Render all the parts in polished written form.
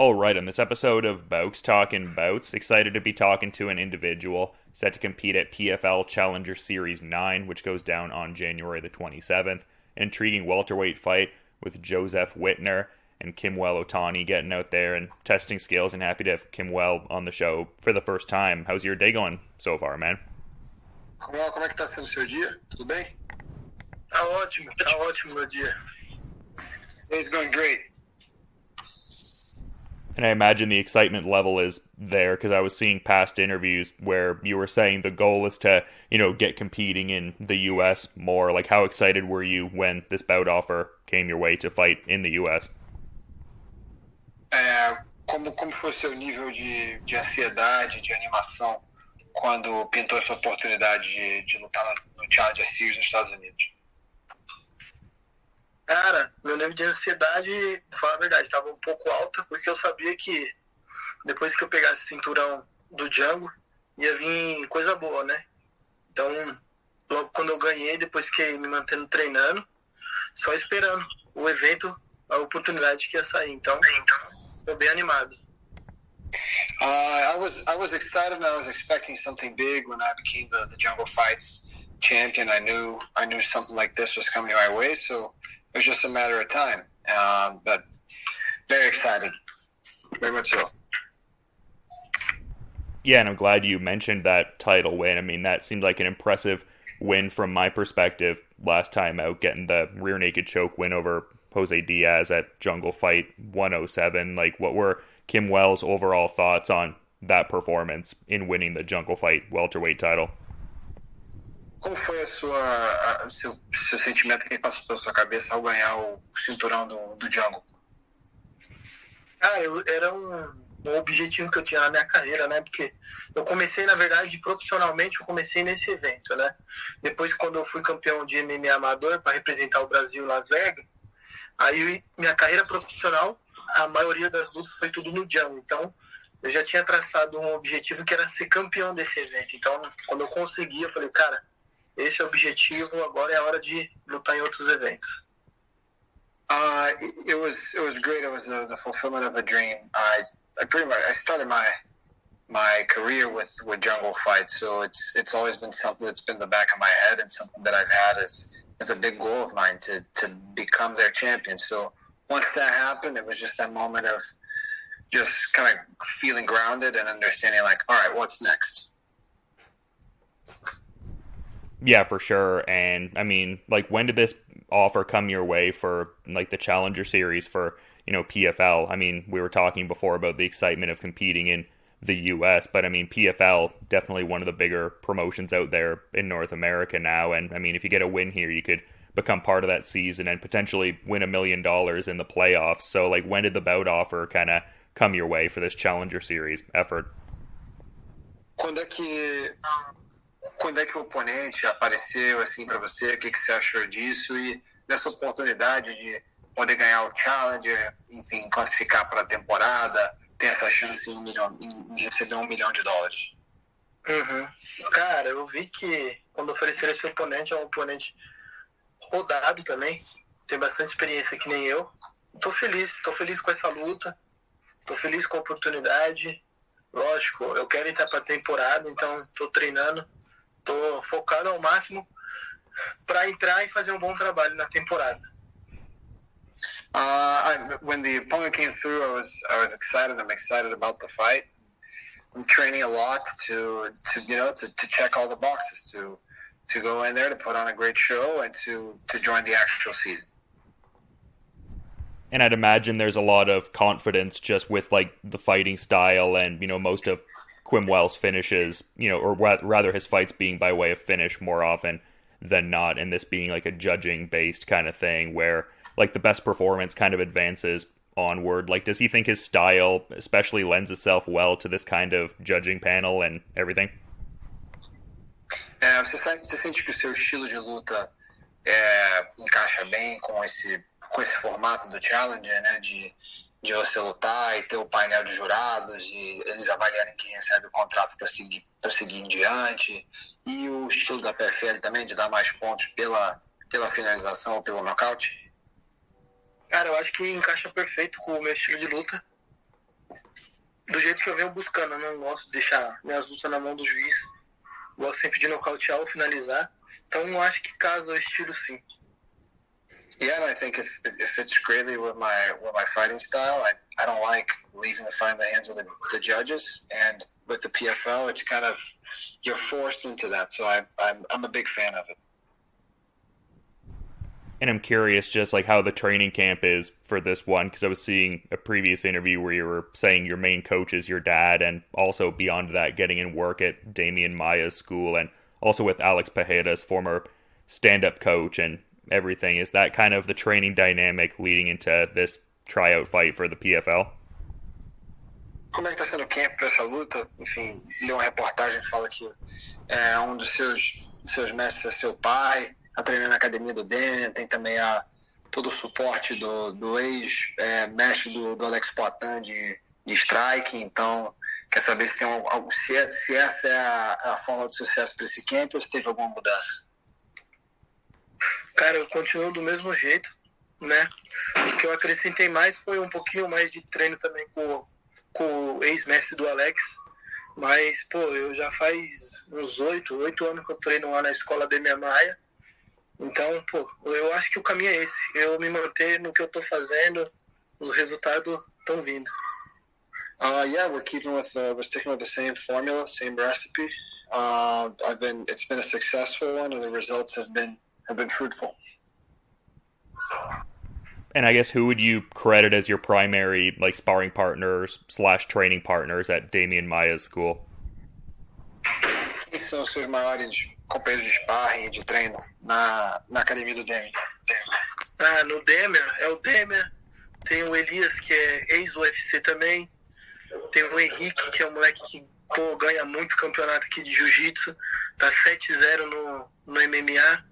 All right, on this episode of Bowks Talking Bouts, excited to be talking to an individual set to compete at PFL Challenger Series 9, which goes down on January the 27th. An intriguing welterweight fight with Jozef Wittner and Quemuel Ottoni getting out there and testing skills, and happy to have Quemuel on the show for the first time. How's your day going so far, man? Como é que tá sendo o seu dia? Tudo bem? Tá ótimo meu dia. It's going great. And I imagine the excitement level is there because I was seeing past interviews where you were saying the goal is to, get competing in the U.S. more. Like, how excited were you when this bout offer came your way to fight in the U.S.? Como foi o seu nível de ansiedade, de animação quando pintou essa oportunidade de lutar no Challenger Series nos Estados Unidos? Cara, meu nível de ansiedade, pra falar a verdade, estava um pouco alta, porque eu sabia que depois que eu pegasse o cinturão do Django, ia vir coisa boa, né? Então, logo quando eu ganhei, depois fiquei me mantendo treinando, só esperando o evento, a oportunidade que ia sair. Então tô bem animado. I was excited and I was expecting something big when I became the Jungle Fights champion. I knew something like this was coming my way, so it was just a matter of time. But very excited, very much so. Yeah, and I'm glad you mentioned that title win. I mean, that seemed like an impressive win from my perspective last time out, getting the rear naked choke win over Jose Diaz at Jungle Fight 107. Like, what were Quemuel's overall thoughts on that performance in winning the Jungle Fight welterweight title? Como foi seu sentimento que passou pela sua cabeça ao ganhar o cinturão do Django? Cara, era um objetivo que eu tinha na minha carreira, né? Porque eu comecei, na verdade, profissionalmente, eu comecei nesse evento, né? Depois, quando eu fui campeão de MMA amador para representar o Brasil em Las Vegas, aí minha carreira profissional, a maioria das lutas foi tudo no Django. Então, eu já tinha traçado um objetivo que era ser campeão desse evento. Então, quando eu consegui, eu falei, cara, esse é o objetivo, agora é a hora de lutar em outros eventos. It was great. It was the fulfillment of a dream. I started my career with Jungle Fight, so it's always been something that's been in the back of my head and something that I've had as a big goal of mine to become their champion. So once that happened, it was just that moment of just kind of feeling grounded and understanding, like, all right, what's next? Yeah, for sure. And I mean, like, when did this offer come your way for like the Challenger Series for, PFL? I mean, we were talking before about the excitement of competing in the US, but I mean, PFL, definitely one of the bigger promotions out there in North America now. And I mean, if you get a win here, you could become part of that season and potentially win $1 million in the playoffs. So like, when did the bout offer kind of come your way for this Challenger Series effort? Quando é que o oponente apareceu assim para você? O que você achou disso e dessa oportunidade de poder ganhar o Challenger, enfim, classificar para a temporada, ter essa chance em receber $1 milhão? Uhum. Cara, eu vi que quando ofereceram esse oponente, é um oponente rodado também, tem bastante experiência que nem eu. Tô feliz com essa luta, tô feliz com a oportunidade. Lógico, eu quero entrar para a temporada, então tô treinando. Tô focado ao máximo para entrar e fazer um bom trabalho na temporada. When the opponent came through, I was excited. I'm excited about the fight. I'm training a lot to check all the boxes, to go in there, to put on a great show, and to join the actual season. And I'd imagine there's a lot of confidence just with like the fighting style and, most of Quemuel's finishes, or rather his fights being by way of finish more often than not, and this being like a judging-based kind of thing where like the best performance kind of advances onward. Like, does he think his style especially lends itself well to this kind of judging panel and everything? Você sente que o seu estilo de luta encaixa bem com esse formato do Challenger, né? De você lutar e ter o painel de jurados e eles avaliarem quem recebe o contrato para seguir em diante, e o estilo da PFL também de dar mais pontos pela finalização ou pelo nocaute? Cara, eu acho que encaixa perfeito com o meu estilo de luta. do jeito que eu venho buscando. Eu não gosto de deixar minhas lutas na mão do juiz. Gosto sempre de nocautear ou finalizar. Então eu acho que casa o estilo sim. Yeah, and I think it fits greatly with my fighting style. I don't like leaving the fight in the hands of the judges, and with the PFL, it's kind of you're forced into that. So I'm a big fan of it. And I'm curious just like how the training camp is for this one, because I was seeing a previous interview where you were saying your main coach is your dad, and also beyond that, getting in work at Damian Maia's school, and also with Alex Pereira's former stand-up coach and everything. Is that kind of the training dynamic leading into this tryout fight for the PFL? Como é que está sendo o camp para essa luta? Enfim, li uma reportagem que fala que um dos seus mestres é seu pai, está treinando na academia do Demian, tem também todo o suporte do ex-mestre do Alex Poitin de striking, então quer saber se essa é a forma de sucesso para esse camp ou se teve alguma mudança? Cara, eu continuo do mesmo jeito, né? O que eu acrescentei mais foi um pouquinho mais de treino também com o ex-mestre do Alex, mas, pô, eu já faz uns 8 anos que eu treino lá na escola da MMA. Então, pô, eu acho que o caminho é esse. Eu me manter no que eu tô fazendo, os resultados estão vindo. Yeah, we're sticking with the same formula, same recipe. It's been a successful one, and the results have been fruitful. And I guess who would you credit as your primary like sparring partners / training partners at Damian Maia's school? Quem são os seus maiores companheiros de sparring e de treino na academia do Damian? No Damian, é o Damian. Tem o Elias, que é ex-UFC também. Tem o Henrique, que é um moleque que ganha muito campeonato aqui de jiu-jitsu. Tá 7-0 no MMA.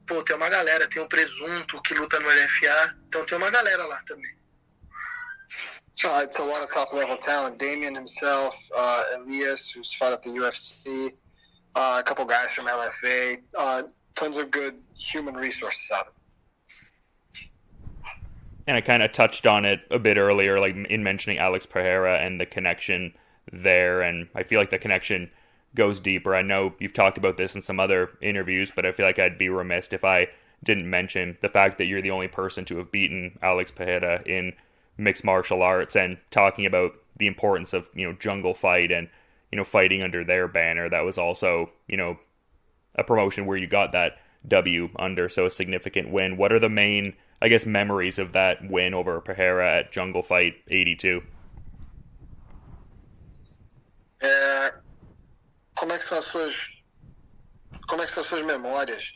Pô, tem uma galera. Tem o Presunto, que luta no LFA. Então tem uma galera lá também. So it's a lot of top-level talent. Damian himself, Elias, who's fought at the UFC, a couple guys from LFA, tons of good human resources out of it. And I kind of touched on it a bit earlier, like in mentioning Alex Pereira and the connection there, and I feel like the connection goes deeper. I know you've talked about this in some other interviews, but I feel like I'd be remiss if I didn't mention the fact that you're the only person to have beaten Alex Pereira in mixed martial arts, and talking about the importance of, Jungle Fight and, fighting under their banner. That was also, a promotion where you got that W under, so a significant win. What are the main, I guess, memories of that win over Pereira at Jungle Fight 82? Como é que são as suas memórias,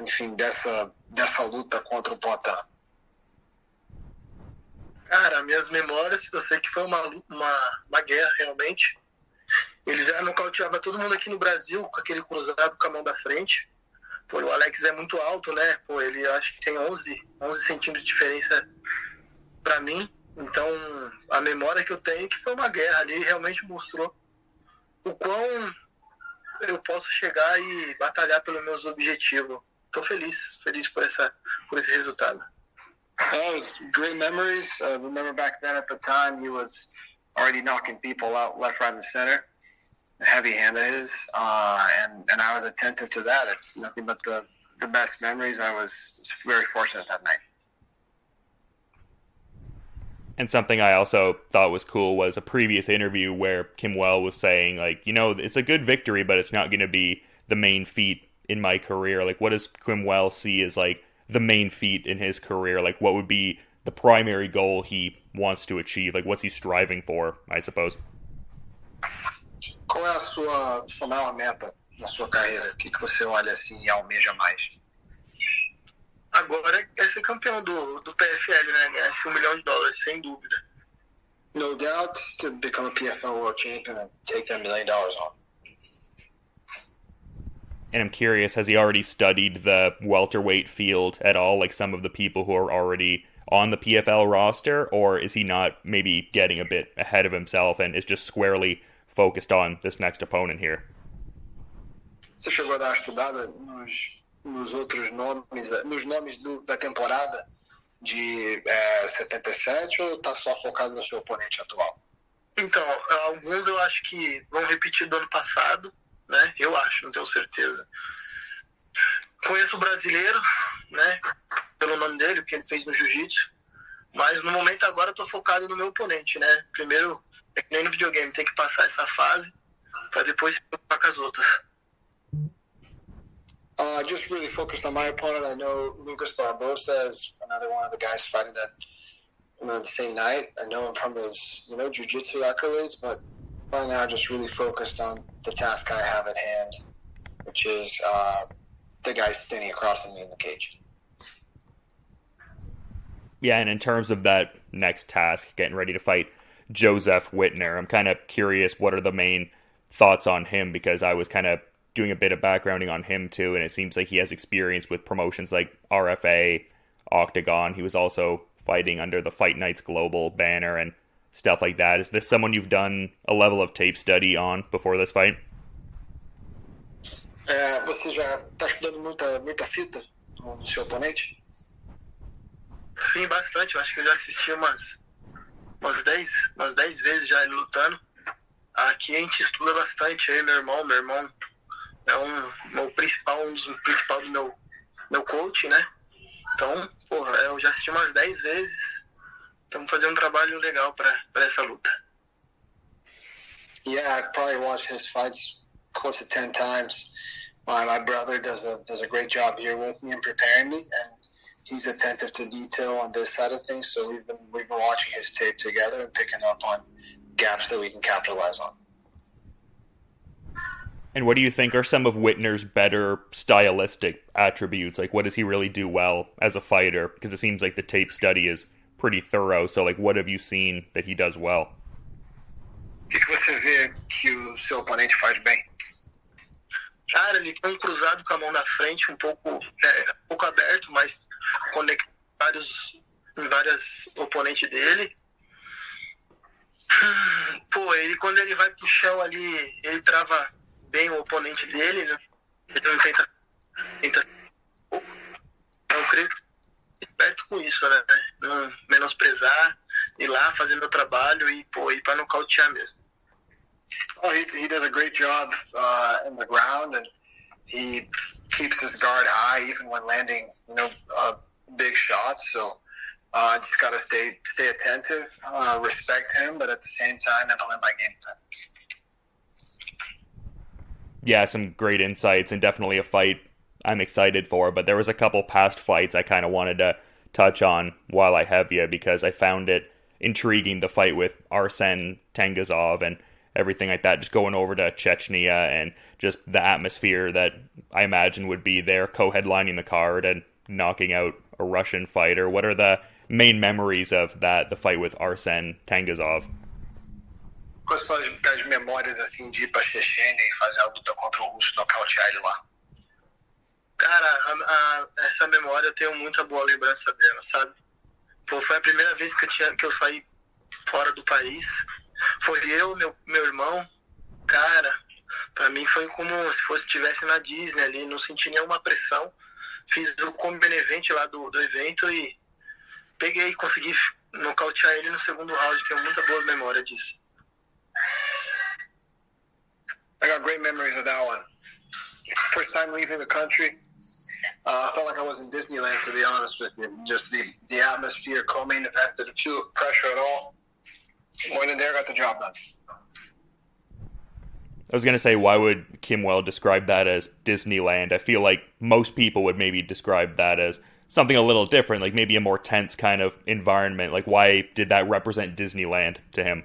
enfim, dessa luta contra o Poitin? Cara, minhas memórias, eu sei que foi uma guerra, realmente. Ele já nocauteava todo mundo aqui no Brasil com aquele cruzado com a mão da frente. Pô, o Alex é muito alto, né? Pô, ele acho que tem 11 centímetros de diferença pra mim. Então, a memória que eu tenho é que foi uma guerra ali, realmente mostrou o quão eu posso chegar e batalhar pelos meus objetivos. Tô feliz por esse resultado. It was great memories. Remember back then at the time, he was already knocking people out left, right, and center. A heavy hand of his. And I was attentive to that. It's nothing but the best memories. I was very fortunate that night. And something I also thought was cool was a previous interview where Quemuel was saying, like, it's a good victory, but it's not going to be the main feat in my career. Like, what does Quemuel see as, like, the main feat in his career? Like, what would be the primary goal he wants to achieve? Like, what's he striving for, I suppose? Qual é a sua maior meta na sua carreira? O que você olha assim e almeja mais? Agora é ser campeão do PFL, né? Ganhar esse $1 million, sem dúvida. No doubt to become a PFL World Champion and take that $1 million on. And I'm curious, has he already studied the welterweight field at all, like some of the people who are already on the PFL roster, or is he not maybe getting a bit ahead of himself and is just squarely focused on this next opponent here? Você chegou a dar uma estudada nos outros nomes, nos nomes da temporada de 77 ou tá só focado no seu oponente atual? Então, alguns eu acho que vão repetir do ano passado, né? Eu acho, não tenho certeza. Conheço o brasileiro, né? Pelo nome dele, o que ele fez no jiu-jitsu. Mas no momento agora eu tô focado no meu oponente, né? Primeiro, é que nem no videogame, tem que passar essa fase para depois se preocupar com as outras. Just really focused on my opponent. I know Lucas Barbosa is another one of the guys fighting that the same night. I know him from his, jiu-jitsu accolades, but right now just really focused on the task I have at hand, which is the guy standing across from me in the cage. Yeah, and in terms of that next task, getting ready to fight Jozef Wittner, I'm kind of curious what are the main thoughts on him, because I was kind of doing a bit of backgrounding on him too, and it seems like he has experience with promotions like RFA, Octagon. He was also fighting under the Fight Nights Global banner and stuff like that. Is this someone you've done a level of tape study on before this fight? Você já está estudando muita fita do seu oponente? Sim, bastante. Eu acho que eu já assisti umas 10 vezes já ele lutando. Aqui a gente estuda bastante. Aí meu irmão é um dos principal do meu coach, né? Então, eu já assisti umas 10 vezes. Estamos fazendo um trabalho legal para essa luta. Yeah, I probably watched his fights close to 10 times. My brother does a great job here with me and preparing me, and he's attentive to detail on this side of things. So we've been watching his tape together and picking up on gaps that we can capitalize on. And what do you think are some of Wittner's better stylistic attributes? Like, what does he really do well as a fighter? Because it seems like the tape study is pretty thorough. So, like, what have you seen that he does well? O que você vê que o seu oponente faz bem? Cara, ele tem cruzado com a mão na frente, um pouco aberto, mas conectado em várias oponentes dele. Ele quando ele vai pro chão ali, ele trava bem o oponente dele, né? Ele não tenta pouco. Então, eu creio que esperto com isso, né? Não menosprezar, ir lá, fazer meu trabalho e ir pra nocautear mesmo. Oh, he does a great job in the ground, and he keeps his guard high even when landing, big shots. So just got to stay attentive, respect him, but at the same time, implement my game plan. Yeah, some great insights, and definitely a fight I'm excited for. But there was a couple past fights I kind of wanted to touch on while I have you, because I found it intriguing, the fight with Arsen Tangazov and everything like that, just going over to Chechnya and just the atmosphere that I imagine would be there, co-headlining the card and knocking out a Russian fighter. What are the main memories of the fight with Arsen Tangazov? Quais são as memórias assim de ir pra Chechênia e fazer a luta contra o russo, nocautear ele lá? Cara, essa memória eu tenho muita boa lembrança dela, sabe? Foi a primeira vez que eu saí fora do país. Foi eu, meu irmão. Cara, pra mim foi como se estivesse na Disney ali, não senti nenhuma pressão. Fiz o come-benevente lá do evento e consegui nocautear ele no segundo round. Tenho muita boa memória disso. I got great memories of that one. First time leaving the country, I felt like I was in Disneyland, to be honest with you. Just the atmosphere, co-main event, didn't feel pressure at all. Went in there, got the job done. I was going to say, why would Quemuel describe that as Disneyland? I feel like most people would maybe describe that as something a little different, like maybe a more tense kind of environment. Like, why did that represent Disneyland to him?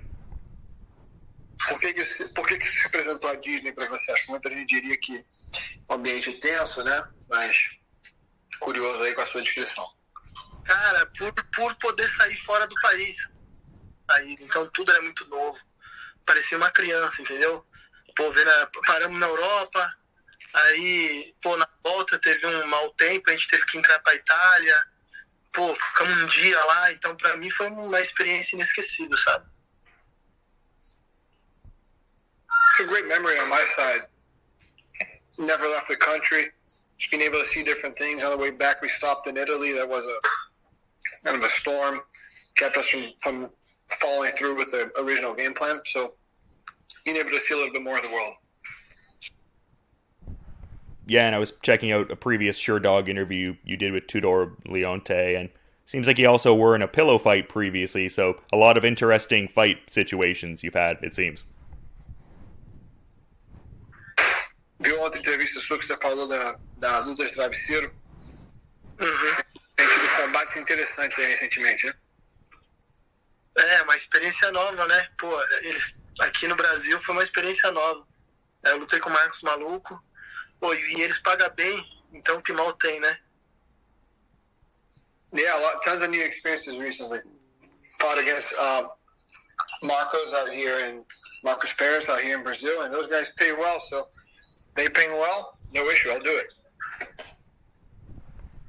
Por que se apresentou a Disney para você? Acho que muita gente diria que o ambiente é tenso, né? Mas curioso aí com a sua descrição. Cara, por poder sair fora do país. Então tudo era muito novo. Parecia uma criança, entendeu? Paramos na Europa, aí, na volta teve um mau tempo, a gente teve que entrar pra Itália. Ficamos um dia lá, então pra mim foi uma experiência inesquecível, sabe? It's a great memory on my side. Never left the country. Just being able to see different things. On the way back, we stopped in Italy. That was kind of a storm, kept us from following through with the original game plan. So being able to see a little bit more of the world. Yeah, and I was checking out a previous Sure Dog interview you did with Tudor Leonte, and seems like you also were in a pillow fight previously, so a lot of interesting fight situations you've had, it seems. Viu outra entrevista sua que você falou da luta de travesseiro? Uhum. Tem tido combates interessantes aí recentemente, né? É, uma experiência nova, né? Pô, eles aqui no Brasil foi uma experiência nova. Eu lutei com o Marcos Maluco, pô, e eles pagam bem, então que mal tem, né? Yeah, tons of new experiences recently. Fought against Marcos out here and Marcos Pereira out here in Brazil, and those guys pay well, so they paying well, no issue, I'll do it.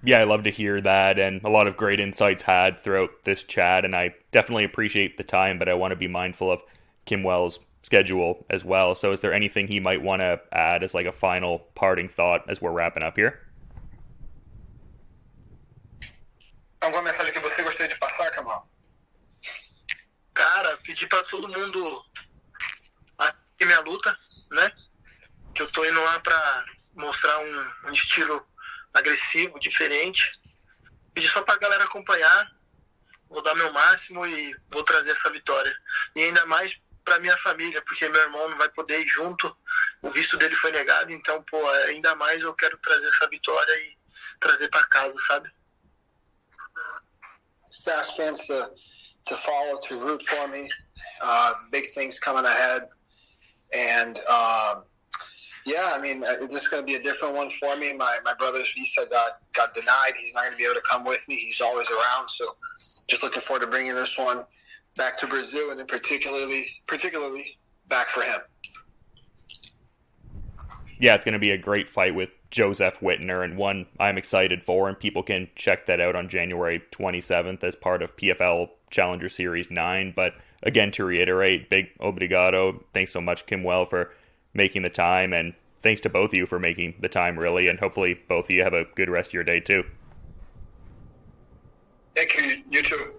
Yeah, I love to hear that, and a lot of great insights had throughout this chat, and I definitely appreciate the time, but I want to be mindful of Quemuel's schedule as well. So is there anything he might want to add as like a final parting thought as we're wrapping up here? Alguma mensagem que você gostaria de passar, Quemuel? Cara, pedir pra todo mundo assistir minha luta, né? Que eu tô indo lá pra mostrar um estilo agressivo, diferente. Pedir só pra galera acompanhar. Vou dar meu máximo e vou trazer essa vitória. E ainda mais pra minha família, porque meu irmão não vai poder ir junto. O visto dele foi negado, então, pô, ainda mais eu quero trazer essa vitória e trazer pra casa, sabe? Ask fans to follow, to root for me. Big things coming ahead. And, yeah, I mean, this is going to be a different one for me. My brother's visa got denied. He's not going to be able to come with me. He's always around. So just looking forward to bringing this one back to Brazil, and then particularly back for him. Yeah, it's going to be a great fight with Jozef Wittner, and one I'm excited for, and people can check that out on January 27th as part of PFL Challenger Series 9. But again, to reiterate, big obrigado. Thanks so much, Quemuel, for making the time, and thanks to both of you for making the time, really, and hopefully both of you have a good rest of your day, too. Thank you. You too.